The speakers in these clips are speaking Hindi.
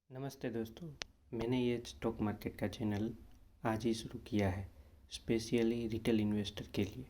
नमस्ते दोस्तों। मैंने ये स्टॉक मार्केट का चैनल आज ही शुरू किया है स्पेशली रिटेल इन्वेस्टर के लिए,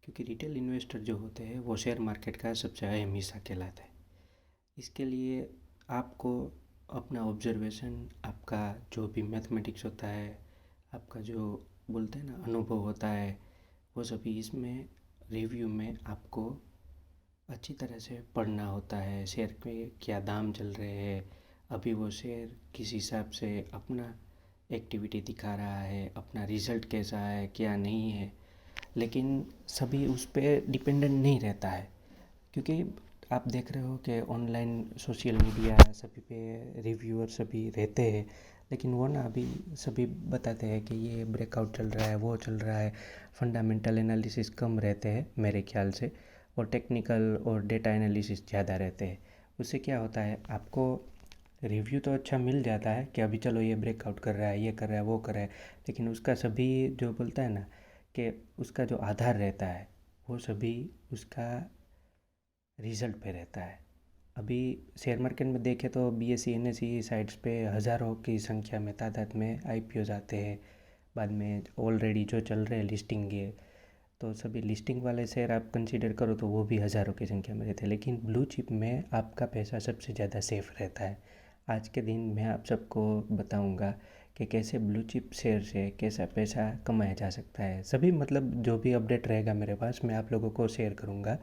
क्योंकि रिटेल इन्वेस्टर जो होते हैं वो शेयर मार्केट का सबसे अहम हिस्सा कहलाता है। इसके लिए आपको अपना ऑब्जर्वेशन, आपका जो भी मैथमेटिक्स होता है, आपका जो बोलते हैं ना अनुभव होता है, वो सभी इसमें रिव्यू में आपको अच्छी तरह से पढ़ना होता है। शेयर के क्या दाम चल रहे हैं, अभी वो शेयर किस हिसाब से अपना एक्टिविटी दिखा रहा है, अपना रिज़ल्ट कैसा है क्या नहीं है। लेकिन सभी उस पर डिपेंडेंट नहीं रहता है, क्योंकि आप देख रहे हो कि ऑनलाइन सोशल मीडिया सभी पे रिव्यूअर सभी रहते हैं, लेकिन वो ना अभी सभी बताते हैं कि ये ब्रेकआउट चल रहा है, वो चल रहा है। फंडामेंटल एनालिसिस कम रहते हैं मेरे ख्याल से, और टेक्निकल और डेटा एनालिसिस ज़्यादा रहते हैं। उससे क्या होता है, आपको रिव्यू तो अच्छा मिल जाता है कि अभी चलो ये ब्रेकआउट कर रहा है, ये कर रहा है, वो कर रहा है, लेकिन उसका सभी जो बोलता है ना कि उसका जो आधार रहता है वो सभी उसका रिज़ल्ट पे रहता है। अभी शेयर मार्केट में देखें तो BSE NSE साइट्स पे हज़ारों की संख्या में तादाद में IPOs आते हैं। बाद में ऑलरेडी जो चल रहे हैं लिस्टिंग के, तो सभी लिस्टिंग वाले शेयर आप कंसीडर करो तो वो भी हज़ारों की संख्या में रहते हैं, लेकिन ब्लू चिप में आपका पैसा सबसे ज़्यादा सेफ रहता है। आज के दिन मैं आप सबको बताऊंगा कि कैसे ब्लू चिप शेयर से कैसा पैसा कमाया जा सकता है। सभी मतलब जो भी अपडेट रहेगा मेरे पास मैं आप लोगों को शेयर करूंगा।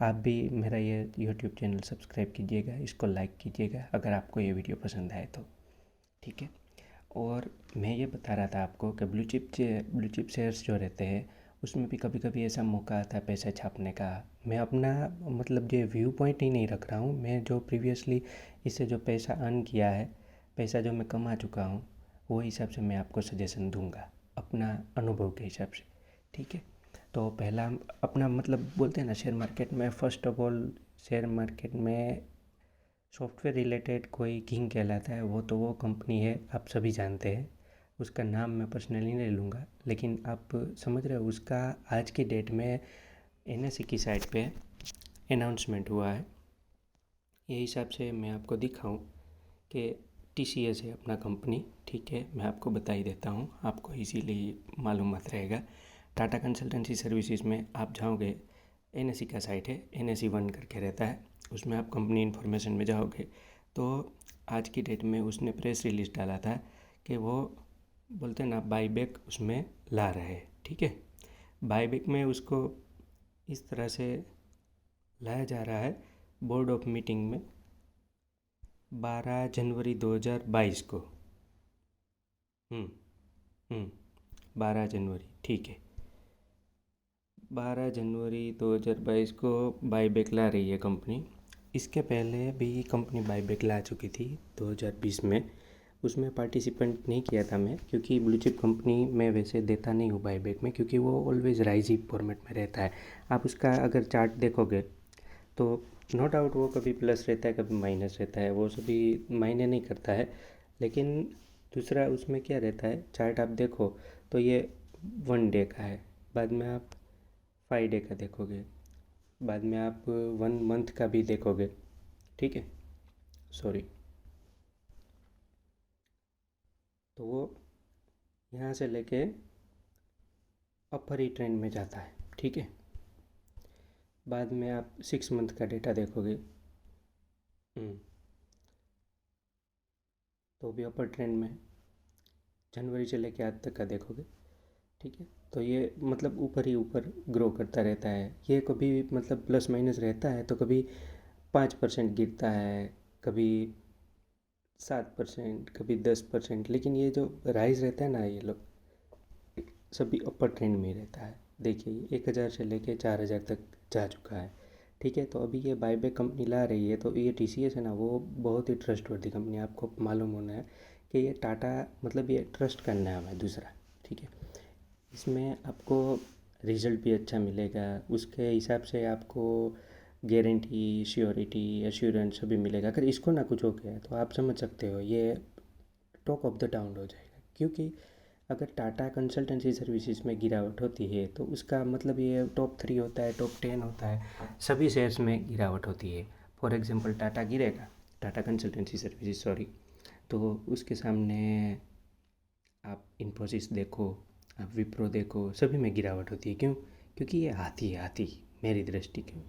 आप भी मेरा ये यूट्यूब चैनल सब्सक्राइब कीजिएगा, इसको लाइक कीजिएगा अगर आपको ये वीडियो पसंद आए तो, ठीक है। और मैं ये बता रहा था आपको कि ब्लू चिप शेयर्स जो रहते हैं उसमें भी कभी कभी ऐसा मौका आता है पैसे छापने का। मैं अपना मतलब ये व्यू पॉइंट ही नहीं रख रहा हूँ, मैं जो प्रीवियसली इससे जो पैसा अर्न किया है, पैसा जो मैं कमा चुका हूँ, वो हिसाब से मैं आपको सजेशन दूंगा अपना अनुभव के हिसाब से, ठीक है। तो पहला अपना मतलब बोलते हैं ना शेयर मार्केट में, first of all share market में सॉफ्टवेयर रिलेटेड कोई किंग कहलाता है, वो वो कंपनी है, आप सभी जानते हैं। उसका नाम मैं पर्सनली नहीं लूँगा, लेकिन आप समझ रहे हो उसका आज की डेट में NSE की साइट पे अनाउंसमेंट हुआ है। ये हिसाब से मैं आपको दिखाऊं कि TCS है अपना कंपनी, ठीक है। मैं आपको बता ही देता हूँ, आपको इजीली मालूमात रहेगा। टाटा कंसल्टेंसी सर्विसेज में आप जाओगे, NSE का साइट है, NSE 1 करके रहता है, उसमें आप कंपनी इन्फॉर्मेशन में जाओगे तो आज की डेट में उसने प्रेस रिलीज डाला था कि वो बोलते हैं ना बाईबैक उसमें ला रहे हैं, ठीक है। बाईबैक में उसको इस तरह से लाया जा रहा है बोर्ड ऑफ मीटिंग में 12 जनवरी 2022 को। हम्म हम्म 12 जनवरी, ठीक है। 12 जनवरी 2022 को बाईबैक ला रही है कंपनी। इसके पहले भी कंपनी बाईबैक ला चुकी थी 2020 में, उसमें पार्टिसिपेंट नहीं किया था मैं, क्योंकि ब्लू चिप कंपनी में वैसे देता नहीं हूँ बाईबैक में, क्योंकि वो ऑलवेज राइजिंग फॉर्मेट में रहता है। आप उसका अगर चार्ट देखोगे तो नो डाउट वो कभी प्लस रहता है कभी माइनस रहता है, वो सभी मायने नहीं करता है। लेकिन दूसरा उसमें क्या रहता है, चार्ट आप देखो तो ये 1 डे का है, बाद में आप 5 डे का देखोगे, बाद में आप 1 मंथ का भी देखोगे, ठीक है। सॉरी, तो वो यहाँ से लेके अपर ही ट्रेंड में जाता है, ठीक है। बाद में आप 6 मंथ का डेटा देखोगे, तो भी अपर ट्रेंड में। जनवरी से लेके आज तक का देखोगे, ठीक है, तो ये मतलब ऊपर ही ऊपर ग्रो करता रहता है। ये कभी मतलब प्लस माइनस रहता है, तो कभी 5% गिरता है, कभी 7%, कभी 10%, लेकिन ये जो राइज रहता है ना, ये लोग सभी अपर ट्रेंड में ही रहता है। देखिए 1,000 से लेके 4,000 तक जा चुका है, ठीक है। तो अभी ये बाईबैक कंपनी ला रही है, तो ये TCS है ना, वो बहुत ही ट्रस्टवर्दी कंपनी है। आपको मालूम होना है कि ये टाटा मतलब ये ट्रस्ट का नाम है दूसरा, ठीक है। इसमें आपको रिज़ल्ट भी अच्छा मिलेगा, उसके हिसाब से आपको गारंटी, श्योरिटी, एश्योरेंस सभी मिलेगा। अगर इसको ना कुछ हो गया तो आप समझ सकते हो ये टॉक ऑफ द टाउन हो जाएगा, क्योंकि अगर टाटा कंसल्टेंसी सर्विसेज में गिरावट होती है तो उसका मतलब ये टॉप 3 होता है, टॉप 10 होता है, सभी शेयर्स में गिरावट होती है। फॉर एग्जांपल टाटा गिरेगा, टाटा कंसल्टेंसी सर्विसेज सॉरी, तो उसके सामने आप इन्फोसिस देखो, आप विप्रो देखो, सभी में गिरावट होती है। क्यों? क्योंकि ये हाथी है, हाथी मेरी दृष्टि के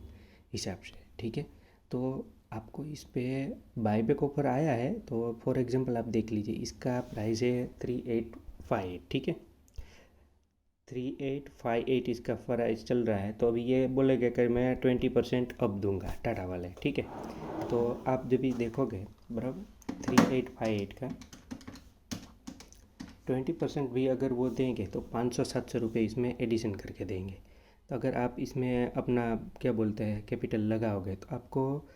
हिसाब से, ठीक है। तो आपको इस पे बाईबैक ऑफर आया है, तो फॉर एग्जांपल आप देख लीजिए, इसका प्राइस है 3858, ठीक है। 3858 इसका प्राइस चल रहा है। तो अभी ये बोलेगा कि मैं 20% अब दूंगा, टाटा वाले, ठीक है। तो आप जब भी देखोगे बराबर 3858 का 20% भी अगर वो देंगे तो 500-700 रुपये इसमें एडिशन करके देंगे। तो अगर आप इसमें अपना क्या बोलते हैं कैपिटल लगाओगे, तो आपको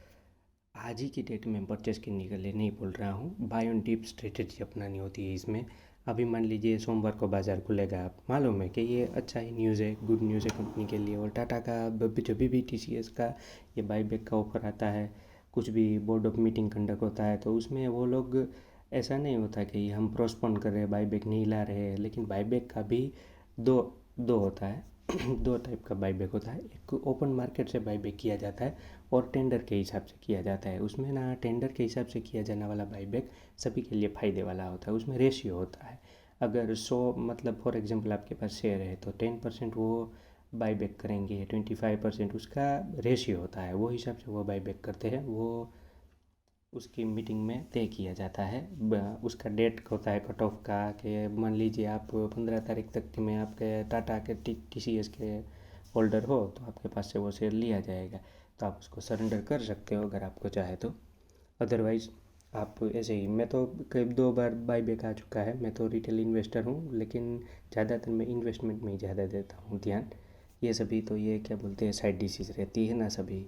आज ही की डेट में परचेस करने के लिए नहीं बोल रहा हूँ, बाय ऑन डिप स्ट्रेटजी अपनानी होती है इसमें। अभी मान लीजिए सोमवार को बाज़ार खुलेगा, आप मालूम है कि ये अच्छा ही न्यूज़ है, गुड न्यूज़ है कंपनी के लिए। और टाटा का जब भी TCS का ये बाईबैक का ऑफर आता है, कुछ भी बोर्ड ऑफ मीटिंग कंडक्ट होता है, तो उसमें वो लोग ऐसा नहीं होता कि हम प्रोस्पोन कर रहे हैं, बाईबैक नहीं ला रहे हैं। लेकिन बाईबैक का भी दो दो होता है दो टाइप का बाईबैक होता है। एक ओपन मार्केट से बाईबैक किया जाता है और टेंडर के हिसाब से किया जाता है। उसमें ना टेंडर के हिसाब से किया जाने वाला बाईबैक सभी के लिए फ़ायदे वाला होता है। उसमें रेशियो होता है, अगर 100 मतलब फॉर एग्जांपल आपके पास शेयर है तो 10% वो बाईबैक करेंगे, 25% उसका रेशियो होता है, वो हिसाब से वो बाईबैक करते हैं। वो उसकी मीटिंग में तय किया जाता है। उसका डेट होता है कट ऑफ का, कि मान लीजिए आप 15 तारीख तक में आपके टाटा के TCS के होल्डर हो, तो आपके पास से वो शेयर लिया जाएगा। तो आप उसको सरेंडर कर सकते हो अगर आपको चाहे तो। अदरवाइज़ आप ऐसे ही, मैं तो करीब 2 बार बाईबैक आ चुका है। मैं तो रिटेल इन्वेस्टर हूँ, लेकिन ज़्यादातर मैं इन्वेस्टमेंट में ही ज़्यादा देता हूँ ध्यान। ये सभी तो ये क्या बोलते हैं साइड डिशेज रहती है ना सभी,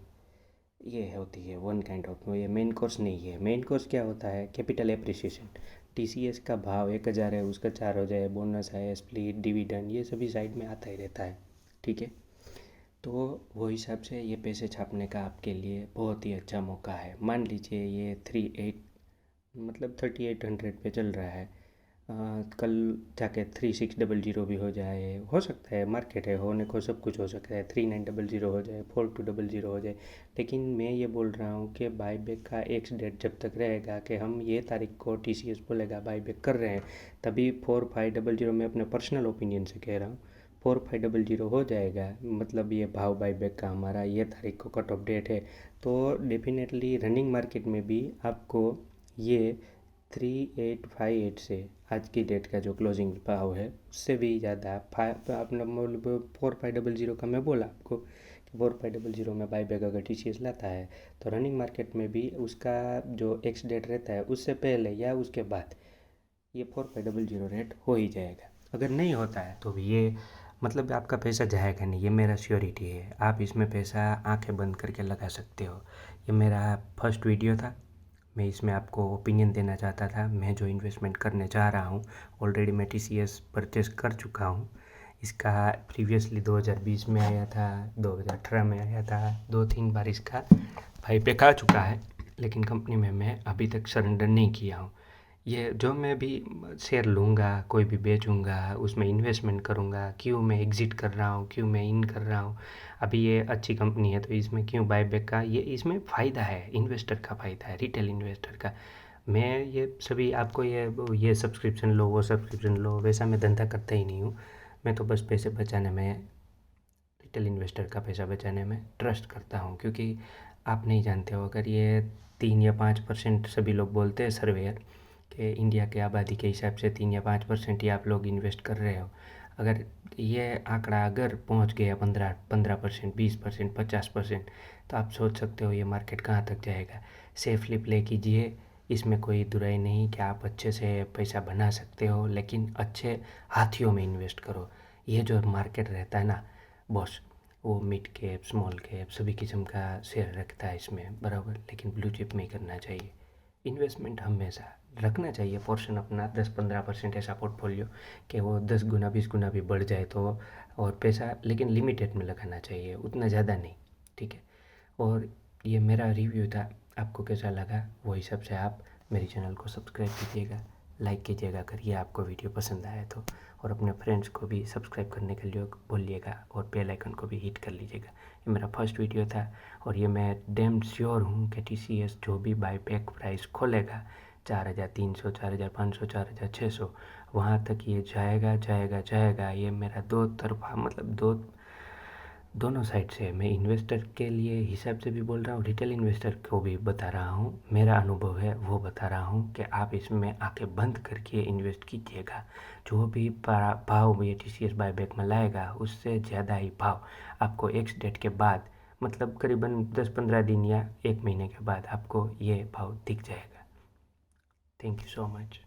ये होती है वन काइंड ऑफ, ये मेन कोर्स नहीं है। मेन कोर्स क्या होता है? Capital appreciation. TCS का भाव 1000 है, उसका 4 हो जाए, बोनस है, स्प्लिट, डिविडेंड, ये सभी साइड में आता ही रहता है, ठीक है। तो वो हिसाब से ये पैसे छापने का आपके लिए बहुत ही अच्छा मौका है। मान लीजिए ये 3800 पे चल रहा है, कल जाके 3600 भी हो जाए, हो सकता है, मार्केट है, होने को सब कुछ हो सकता है। 3900 हो जाए, 4200 हो जाए। लेकिन मैं ये बोल रहा हूँ कि बाईबैक का एक्स डेट जब तक रहेगा कि हम ये तारीख को TCS बोलेगा बाईबैक कर रहे हैं, तभी 4500, मैं अपने पर्सनल ओपिनियन से कह रहा हूँ, 4500 हो जाएगा। मतलब ये भाव बाईबैक का हमारा ये तारीख को कट ऑफ डेट है। तो डेफिनेटली रनिंग मार्केट में भी आपको ये 3858 से आज की डेट का जो क्लोजिंग भाव है उससे भी ज़्यादा अपना मतलब 4500 का मैं बोला आपको कि 4500 में बाईबैक अगर TCS लाता है, तो रनिंग मार्केट में भी उसका जो एक्स डेट रहता है उससे पहले या उसके बाद ये 4500 रेट हो ही जाएगा। अगर नहीं होता है तो भी ये मतलब आपका पैसा जाएगा नहीं, ये मेरा श्योरिटी है। आप इसमें पैसा आंखें बंद करके लगा सकते हो। ये मेरा फर्स्ट वीडियो था, मैं इसमें आपको ओपिनियन देना चाहता था। मैं जो इन्वेस्टमेंट करने जा रहा हूँ, ऑलरेडी मैं TCS परचेस कर चुका हूँ। इसका प्रीवियसली 2020 में आया था, 2018 में आया था, 2-3 बार इसका बाईबैक आ चुका है, लेकिन कंपनी में मैं अभी तक सरेंडर नहीं किया हूँ। ये जो मैं भी शेयर लूँगा, कोई भी बेचूँगा, उसमें इन्वेस्टमेंट करूँगा, क्यों मैं एग्ज़िट कर रहा हूँ, क्यों मैं इन कर रहा हूँ। अभी ये अच्छी कंपनी है तो इसमें क्यों बाईबैक का, ये इसमें फ़ायदा है, इन्वेस्टर का फ़ायदा है, रिटेल इन्वेस्टर का। मैं ये सभी आपको ये सब्सक्रिप्शन लो, वो सब्सक्रिप्शन लो, वैसा मैं धंधा करता ही नहीं हूँ। मैं तो बस पैसे बचाने में, रिटेल इन्वेस्टर का पैसा बचाने में ट्रस्ट करता हूँ। क्योंकि आप नहीं जानते हो, अगर ये 3 या 5% सभी लोग बोलते हैं सर्वेयर कि इंडिया की आबादी के हिसाब से 3 या 5% ही आप लोग इन्वेस्ट कर रहे हो। अगर ये आंकड़ा अगर पहुंच गया 15%, 20%, 50%, तो आप सोच सकते हो ये मार्केट कहाँ तक जाएगा। सेफली प्ले कीजिए, इसमें कोई दुराई नहीं कि आप अच्छे से पैसा बना सकते हो, लेकिन अच्छे हाथियों में इन्वेस्ट करो। ये जो मार्केट रहता है ना बॉस, वो मिड कैप, स्मॉल कैप सभी किस्म का शेयर रखता है इसमें बराबर, लेकिन ब्लू चिप में ही करना चाहिए। इन्वेस्टमेंट हमेशा रखना चाहिए पोर्शन अपना 10-15% ऐसा पोर्टफोलियो कि वो 10 गुना 20 गुना भी बढ़ जाए तो, और पैसा लेकिन लिमिटेड में लगाना चाहिए, उतना ज़्यादा नहीं, ठीक है। और ये मेरा रिव्यू था, आपको कैसा लगा वो हिसाब से आप मेरे चैनल को सब्सक्राइब कीजिएगा, लाइक कीजिएगा अगर ये आपको वीडियो पसंद आया तो, और अपने फ्रेंड्स को भी सब्सक्राइब करने के लिए बोलिएगा और बेल आइकन को भी हिट कर लीजिएगा। ये मेरा फर्स्ट वीडियो था और ये मैं डैम श्योर हूँ कि TCS जो भी बाईबैक प्राइस खोलेगा 4,300, 4,500, 4,600 वहाँ तक ये जाएगा जाएगा जाएगा। ये मेरा दो तरफा मतलब दोनों साइड से मैं इन्वेस्टर के लिए हिसाब से भी बोल रहा हूँ, रिटेल इन्वेस्टर को भी बता रहा हूँ। मेरा अनुभव है वो बता रहा हूँ कि आप इसमें आंखें बंद करके इन्वेस्ट कीजिएगा। जो भी भाव ये TCS बायबैक में लाएगा उससे ज़्यादा ही भाव आपको एक्स डेट के बाद मतलब करीबन 10-15 दिन या 1 महीने के बाद आपको ये भाव दिख जाएगा। Thank you so much.